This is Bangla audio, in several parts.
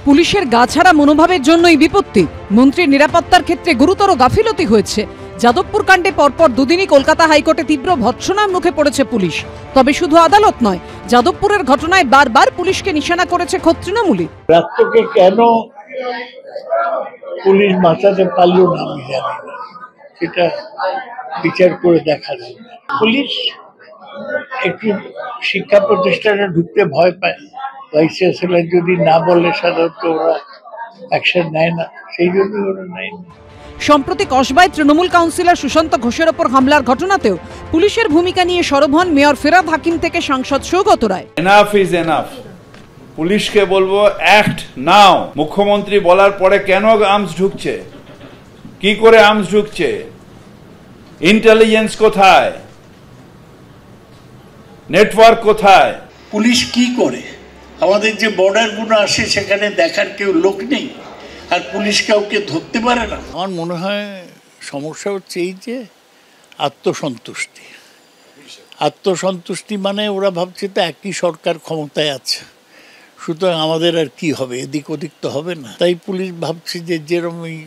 পুলিশের গাছাড়া মনোভাবের জন্যই বিপত্তি। মন্ত্রীর নিরাপত্তার ক্ষেত্রে গুরুতর গাফিলতি হয়েছে। যাদবপুর কাণ্ডে পরপর দুদিনই কলকাতা হাইকোর্টে তীব্র ভৎসনার মুখে পড়েছে পুলিশ। তবে শুধু আদালত নয়, যাদবপুরের ঘটনায় বারবার পুলিশকে নিশানা করেছে খোদ তৃণমূলই। রাত্রকে কেন পুলিশ বাঁচাতে পারল না আমি জানি না, সেটা বিচার করে দেখা যায়। পুলিশ একটু শিক্ষা প্রতিষ্ঠানে ঢুকতে ভয় পায়, ভাইস চ্যান্সেলর যদি না বলে সাধারণত ওরা অ্যাকশন নেয় না, সেই জন্য ওরা নেয়নি। সম্প্রতি কসবায় তৃণমূল কাউন্সিলর সুশান্ত ঘোষের ওপর হামলার ঘটনাতেও পুলিশের ভূমিকা নিয়ে সরব হন মেয়র ফিরহাদ হাকিম থেকে সাংসদ Saugata Roy. Enough is enough. পুলিশকে বলবো অ্যাক্ট নাও। মুখ্যমন্ত্রী বলার পরে কেন আর্মস ঢুকছে, কি করে আর্মস ঢুকছে, ইন্টেলিজেন্স কোথায়, নেটওয়ার্ক কোথায়? পুলিশ কি করে? আমাদের যে বর্ডারগুলো আসে সেখানে দেখার কেউ লোক নেই, আর পুলিশ কাউকে ধরতে পারে না। আমার মনে হয় সমস্যা হচ্ছে এই যে আত্মসন্তুষ্টি। আত্মসন্তুষ্টি মানে ওরা ভাবছে তো একই সরকার ক্ষমতায় আছে, সুতরাং আমাদের আর কি হবে, এদিক ওদিক তো হবে না। তাই পুলিশ ভাবছে যে যেরকম এই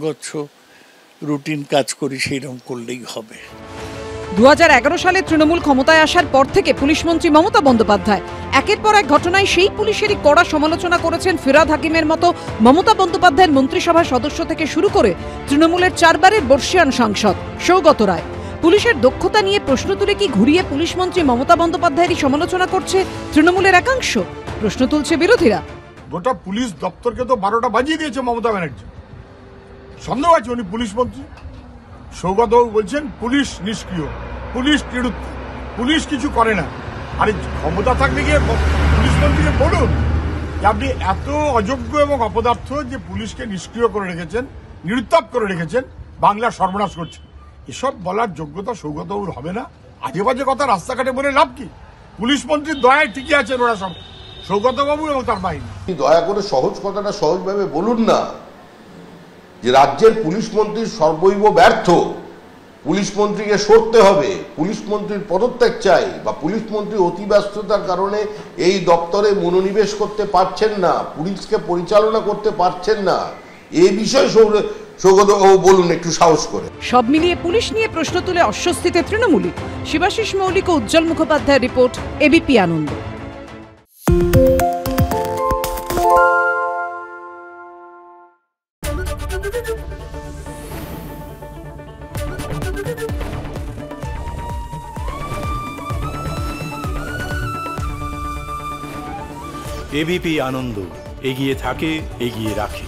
গচ্ছ রুটিন কাজ করি সেইরকম করলেই হবে। 2011 সালে তৃণমূল ক্ষমতায় আসার পর থেকে পুলিশ মন্ত্রী মমতা বন্দ্যোপাধ্যায় একের পর এক ঘটনায় সেই পুলিশেরই কড়া সমালোচনা করেছেন। ফিরহাদ হাকিমের মতো মমতা বন্দ্যোপাধ্যায়ের মন্ত্রিসভার সদস্য থেকে শুরু করে তৃণমূলের 4 বারের বর্ষীয়ান সাংসদ সৌগত রায়। পুলিশের দক্ষতা নিয়ে প্রশ্ন তুলে কি ঘুরিয়ে পুলিশ মন্ত্রী মমতা বন্দ্যোপাধ্যায়েরই সমালোচনা করছে তৃণমূলের একাংশ? প্রশ্ন তুলছে বিরোধীরা। গোটা পুলিশ দপ্তরকে তো 12টা বাজিয়ে দিয়েছে মমতা ব্যানার্জি। সন্দেহ আছে উনি পুলিশ মন্ত্রী। সৌগতবাবু বলছেন পুলিশ নিষ্ক্রিয়, পুলিশ নিরুত্তর, পুলিশ কিছু করে না। আরে ক্ষমতা থাকলে গিয়ে পুলিশ মন্ত্রীকে বলুন যে আপনি এত অযোগ্য এবং অপদার্থ যে পুলিশকে নিষ্ক্রিয় করে রেখেছেন, নিরুত্তাপ করে রেখেছেন, বাংলা সর্বনাশ করছেন। এসব বলার যোগ্যতা সৌগতবাবুর হবে না। আজে বাজে কথা রাস্তাঘাটে বলে লাভ কি? পুলিশ মন্ত্রীর দয়ায় ঠিকই আছেন ওরা সব, সৌগতবাবু এবং তার বাহিনী। দয়া করে সহজ কথাটা সহজভাবে বলুন না যে রাজ্যের পুলিশ মন্ত্রী সর্বৈব ব্যর্থ, পুলিশ মন্ত্রীকে সরতে হবে, পুলিশ মন্ত্রীর পদত্যাগ চাই, বা পুলিশ মন্ত্রী অতি ব্যস্ততার কারণে এই দপ্তরে মনোনিবেশ করতে পারছেন না, পুলিশকে পরিচালনা করতে পারছেন না। এই বিষয়ে সৌগতবাবু বলুন একটু সাহস করে। সব মিলিয়ে পুলিশ নিয়ে প্রশ্ন তুলে অস্বস্তিতে তৃণমূলই। শিবাশিস মৌলিক ও উজ্জ্বল মুখোপাধ্যায়ের রিপোর্ট, এবিপি আনন্দ। এবিপি আনন্দ, এগিয়ে থাকে, এগিয়ে রাখে।